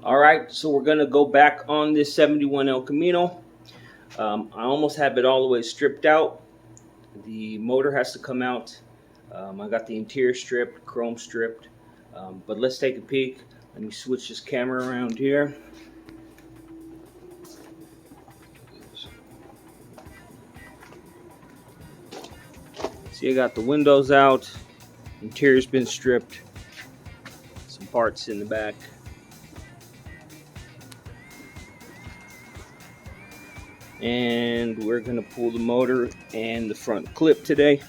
All right, so we're gonna go back on this 71 El Camino. I almost have it all the way stripped out. The motor has to come out. I got the interior stripped, chrome stripped. But let's take a peek. Let me switch this camera around here. See, I got the windows out. Interior's been stripped. Some parts in the back. And we're gonna pull the motor and the front clip today.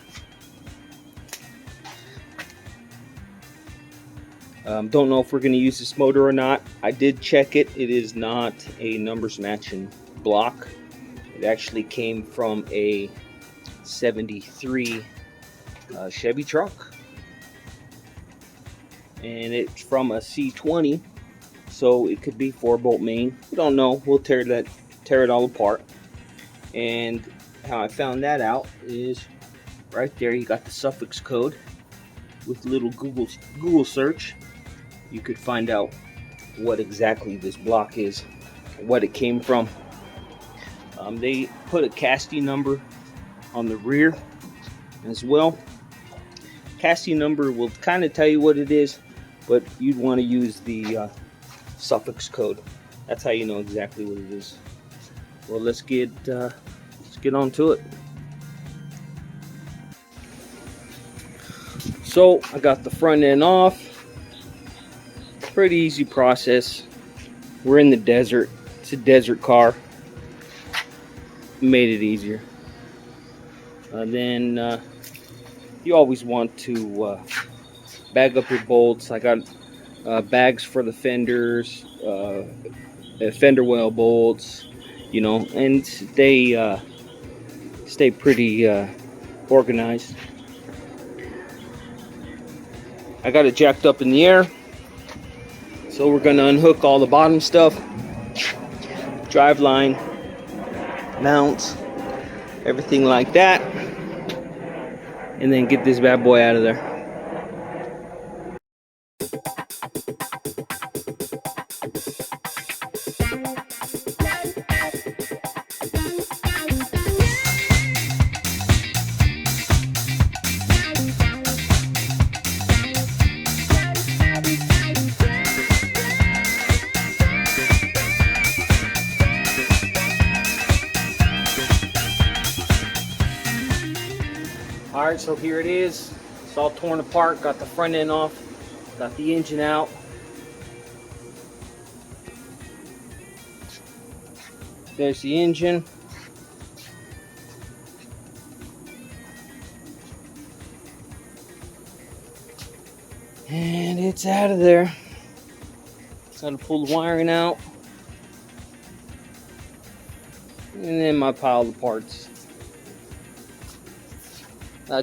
Don't know if we're gonna use this motor or not. I did check it. It is not a numbers matching block. It actually came from a 73 Chevy truck. And it's from a C20. So it could be 4-bolt main. We don't know. We'll tear it all apart. And how I found that out is right there. You got the suffix code. With a little Google search, you could find out what exactly this block is, what it came from. They put a casting number on the rear as well. Casting number will kind of tell you what it is, but you'd want to use the suffix code. That's how you know exactly what it is. Well, let's get on to it. So I got the front end off. Pretty easy process. We're in the desert. It's a desert car. Made it easier. Then you always want to bag up your bolts. I got bags for the fenders, fender well bolts, you know, and they stay pretty organized. I got it jacked up in the air, so we're going to unhook all the bottom stuff, drive line, mounts, everything like that, and then get this bad boy out of there. Alright, so here it is. It's all torn apart. Got the front end off. Got the engine out. There's the engine. And it's out of there. Got to pull the wiring out. And then my pile of parts.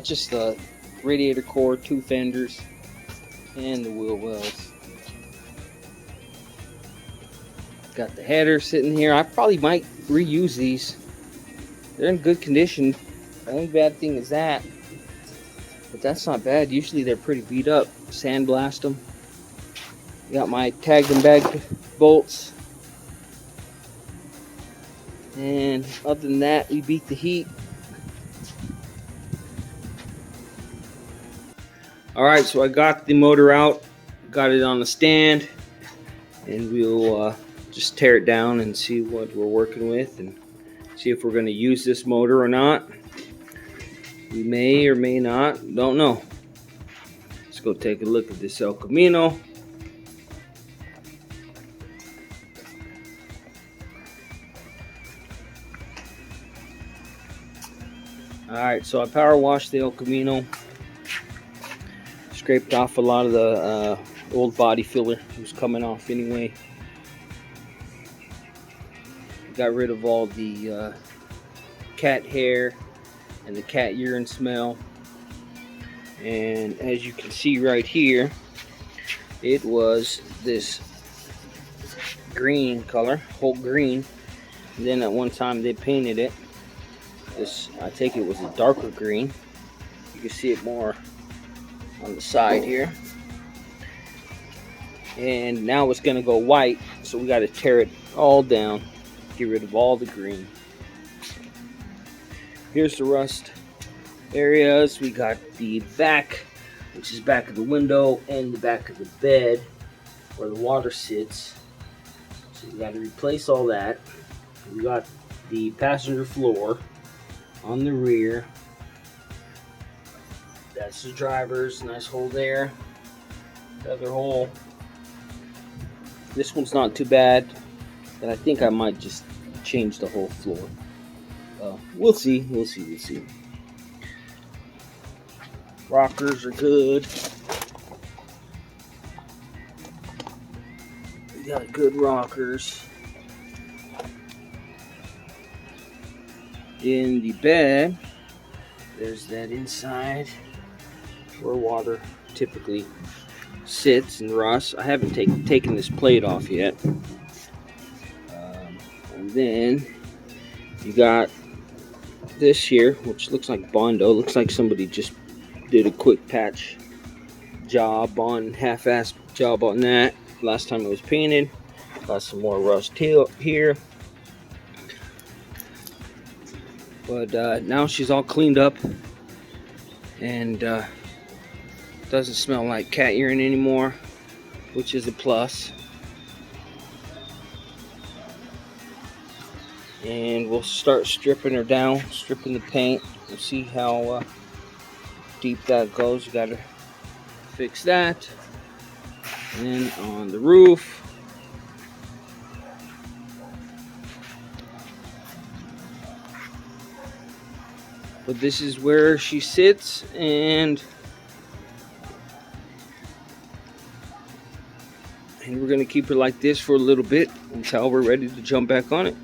Just the radiator core, 2 fenders, and the wheel wells. Got the header sitting here. I probably might reuse these. They're in good condition. The only bad thing is that. But that's not bad. Usually they're pretty beat up. Sandblast them. Got my tagged and bagged bolts. And other than that, we beat the heat. Alright, so I got the motor out, got it on the stand, and we'll just tear it down and see what we're working with and see if we're going to use this motor or not. We may or may not, don't know. Let's go take a look at this El Camino. Alright, so I power washed the El Camino. Scraped off a lot of the old body filler. It was coming off anyway. Got rid of all the cat hair and the cat urine smell. And as you can see right here, it was this green color, whole green. And then at one time they painted it. This, I take it was a darker green. You can see it more on the side here. and now it's gonna go white, so we got to tear it all down, get rid of all the green. Here's the rust areas. We got the back, which is back of the window, and the back of the bed where the water sits. So we got to replace all that. We got the passenger floor on the rear. That's the driver's, nice hole there. The other hole. This one's not too bad, and I think I might just change the whole floor. We'll see. Rockers are good. We got good rockers. In the bed, there's that inside where water typically sits and rusts. I haven't taken this plate off yet. And then you got this here, which looks like Bondo. Looks like somebody just did a quick patch job on, half-assed job on that. Last time it was painted. Got some more rust here. But now she's all cleaned up and doesn't smell like cat urine anymore, which is a plus. And we'll start stripping her down, stripping the paint. We'll see how deep that goes. You gotta fix that. And on the roof, but this is where she sits, and we're gonna keep her like this for a little bit until we're ready to jump back on it.